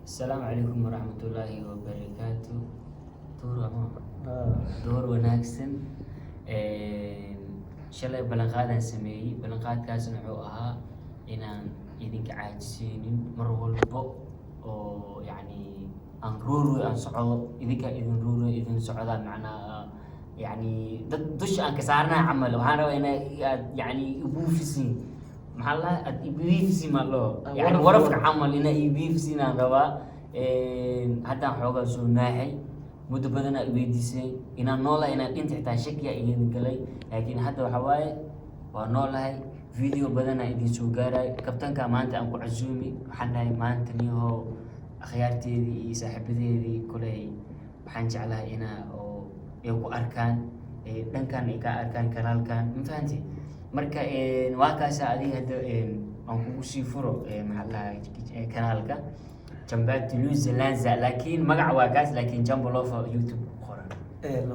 السلام عليكم ورحمة الله وبركاته. دور wanaagsan shalay ballanqaadan sameeyay ballanqaadkaasna wuxuu ahaa inaan idinka caajisaynin mar walba oo yani aan ruuru aan socdo idinka idin socda macnaa yani dad dush aan ka saarnaa camal waxaan rabaa inaad yani ibuufisin maxaa la ad ibuufisi ma loo yani warafka camal ina ibuufisin aan rabaa haddaan xoogaa soo naaxay muddo badan ay weydiisay inaan noolahay inaan dhinta xitaa shakiya idin galay laakiin hadda waxa waaye waa noolahay video badan ay idin soo gaaray kabtanka maanta aan ku casuumi waxaan dhahay maanta niyahow akhyaarteedii iyo saaxiibadeedii kuley waxaan jeclahay inaa oo ay ku arkaan dhankan ay ka arkaan kanaalkan ma fahanti marka waa kaasa adiga hadda aan kugu sii furo maxaa lahaa kanaalka jambaati luisa lanza laakiin magac waa kaas laakiin jambo loofa youtube qoran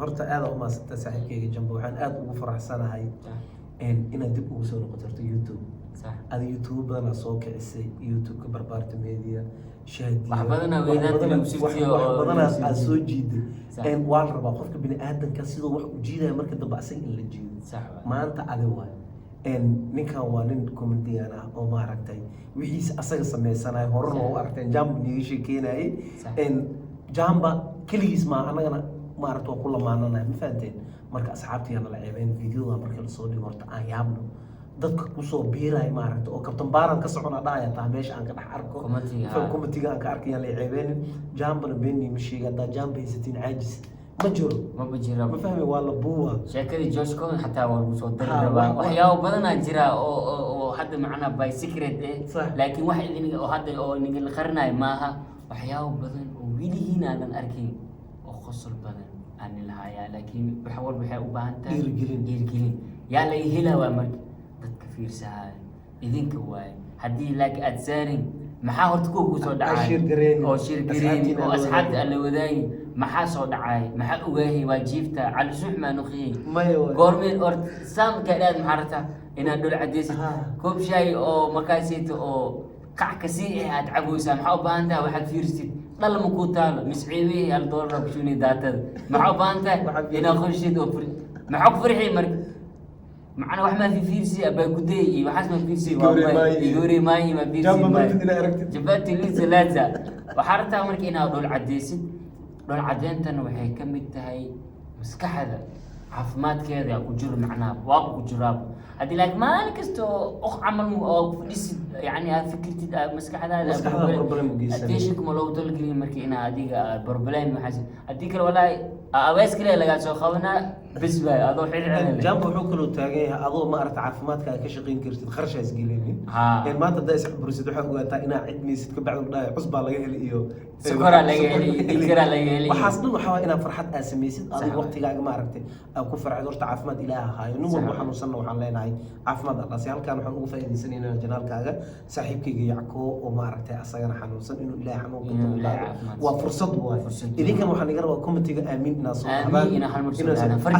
horta aad u maasanta saaxiibkayga jambo waxaan aad ugu faraxsanahay inaad dib ugu soo noqoto youtube ada youtube badanaa soo kicisay youtube-ka barbaarta media wax badanaa badanaa aad soo jiiday waa la rabaa qofka bini aadanka sidoo wax u jiidaya marka dambe asaga in la jiido maanta adi waay ninkan waa nin comedian ah oo maaragtay wixiisa asaga sameysanayo horena waa u aragteen jamba niga sheekeynayay jamba keligiis maa anagana maaragta waa ku lamaananahay ma fahanteen marka asxaabtiyaana la ceebeen videoda marka lasoo dhigo horta aan yaabno dadka kusoo biiraya maaragta oo kabtan baaran ka socona dhahaya taa meesha aan ka dhex arko komitiga aan ka arkayaan la ceebeenin jambana beenii ma sheega haddaa jamba haysatiin caajis ma jiro ma fahmi waa la buuwa sheekadii Josh Cohen xataa waa lagu soo dari rabaa waxyaabo badanaa jira oo hadda macnaa by secret laakiin wax idin oo hadda oo ninka qarinayo maaha waxyaabo badan oo wilihiin aanan arkin oo qosol badan aan lahayaa laakiin wax walba waxay u baahan tahay dhiirgelin yaa la helaa waa marka dadka fiirsaha idinka waay haddii laakiin aad saarin maxaa horta ku soo dhacay oo shirgareen oo asxaabta alla wadaay maxaa soo dhacay maxaa ogaahay waa jiifta cali suux ma nuqiyay goormeen or saam ka dhaad maxarata ina dhul cadeysay koob shay oo markaasayto oo kac ka sii aad cabooysaa maxaa u baahan tahay waxaad fiirsid dhal ma ku taalo misciibi hal doolar ku shunay daatada maxaa u baahan tahay ina qorshid oo maxaa ku farxay marka macna wax ma fiirsi abaa guday iyo waxaas ma fiirsi waa igori maay ma fiirsi jabati lisa laza waxarta markii ina dhul cadeysid dhul cadeentana waxay ka mid tahay maskaxda caafimaadkeeda ku jiro macnaa waa ku jiraa hadii laag maalin kasto oo camal oo fadhisid yani aad fikirtid maskaxdaada problem attention kuma loo talgelin markii ina adiga problem waxaas hadii kale walaahi awees kale laga soo qabanaa bas baa adoo xiriir jambo wuxuu kala taagan yahay adoo ma aragta caafimaadka ka shaqeyn kartid qarshaas gelinin maanta da is bursid waxa ogaataa ina cid miisid ka bacdo dhaay cusba laga heli iyo sukara laga heli dilkara laga heli waxaas dhan waxa ina farxad aad sameeysid adiga waqtigaaga ma aragtay ku farxad horta caafimaad ilaaha haayo nin walba xanuunsan waxaan leenahay caafimaad Allah halkaan waxaan ugu faa'iideysanaynaa janaalkaaga saaxiibkayga Yacko oo ma aragtay asagana xanuunsan inuu ilaahay xanuunka ku ilaahay waa fursad waay idinkan waxaan iga rabaa committee aamin naas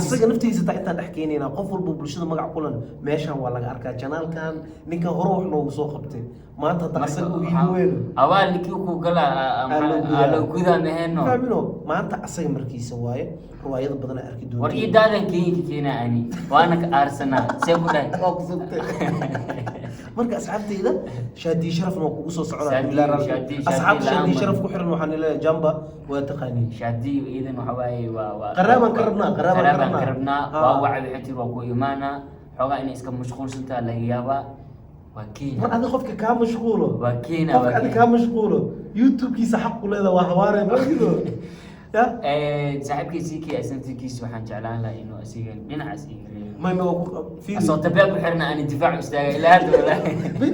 asaga naftiisa taa intaan dhex keenayna qof walba bulshada magac kulan meeshan waa laga arkaa janaalkan ninka hore wax noogu soo qabtay maanta hadda asaga uu yimi weyn awaal ninkii ku gala ala guda meeno faamino maanta asaga markiisa waaye riwaayada badan ay arki doonto war ii daadan keena ani waana ka Arsenal see ku dhahay marka asxaabtayda shaadi sharafna kugu soo socdaa asxaab shaadi sharaf ku xiran waxaan leeyahay jamba waa taqaani shaadi iidan waxa waaye waa qaraban karabna waa wacay xintii waa ku imaana xogaa inay iska mashquulsantaa laga yaabaa waa kiina mar adiga qofka ka mashquulo waa kiina qofka adiga ka mashquulo youtube-kiisa xaq u leedahay waa hawaareen wadido ya saaxiibkiisii kii asantikiisa waxaan jeclaan lahaa inuu asiga dhinacaas iga ما في صوت تبعك وحرنا عن الدفاع استاجي لا هذا ولا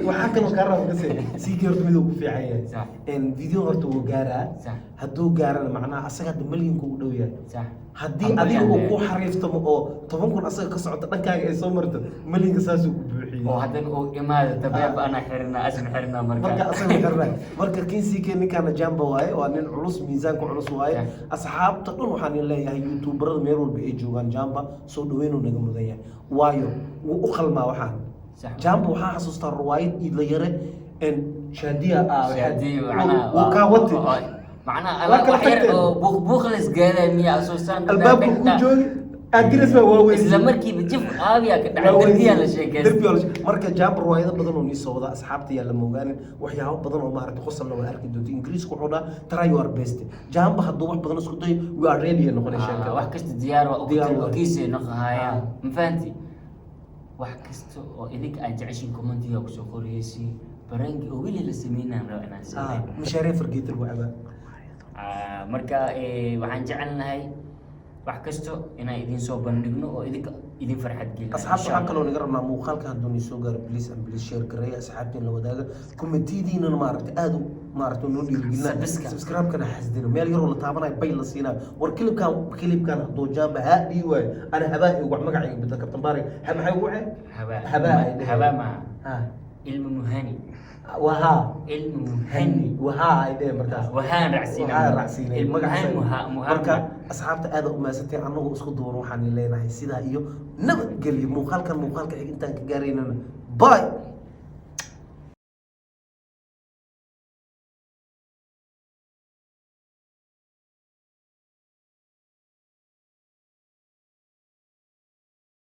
وحكى له كرر بس سيجر ميدو في عيان صح ان فيديو هرتو جارا صح هدو جارا معناه اسغا مليون كو دويا صح هدي اديga uu ku xariifto oo 10 kun asaga ka socdo dhankaaga ay soo marto milyanka saas uu ku buuxiyo oo hadan oo imaada tabeeb ana xirna asan xirna marka asaga xirna marka kiinsiga ninkana jamba waaye waa nin culus miisaanka culus waaye asxaabta dhan waxaan leeyahay youtuberada meel walba ay joogan jamba soo dhaweyn oo naga mudan yahay waayo u qalmaa waxaan jamba waxaa xasuustaa riwaayad idla yare shaadiya شادي وكاوتي معناها لكن waxyar tagteen. oo buuqlis gaadhay miya asoosan albaabka ku joogi adres baa waaweyn isla markiiba jif aabiya ka dhacay darbiya la sheekay marka jaambar waayada badan oo nii soo wada asxaabta yaa la moogaanin waxyaabo badan oo maaragtay qosalna waa arki doonta ingiriisku wuxuu dhaha try your best jaamba hadduu wax badan isku dayo we are ready noqonay sheeka wax kasta diyaar waa Diyaar waa. ogtiisa noqohaya ma fahanti wax kasta oo idinka aad jeceshiin commentiga ku soo qoriyay barangi oo wili la sameynaan raba inaan sameeyo mashaariic fargeetal wacba marka waxaan jecelnahay wax kasto inaan idin soo bandhigno oo idin farxad geliyo asxaabta waxaan kaloo naga rabnaa muuqaalka hadduu nii soo gaaro please and please share gareeya asxaabtiin la wadaaga kommentidiinana maaragtay aad u maaragtay noo dhiirigelina subscribe-kana xasdina meel yaroo la taabanayo bay la siinaa war kilibkan hadduu jaamba haa dhii waayo ana habaa iyo wax magacayga bedel kabtan baari maxay ugu waceen habaa ma ilmu muhani wahaa ilmu muhani wahaa ay dheheen markaas wahaan racsiina waxaa raacsiinay magaca marka asxaabta aad u maasantay annagu isku duwan waxaan leenahay sidaa iyo nabadgelyo muuqaalka xig intaan ka gaaraynana bye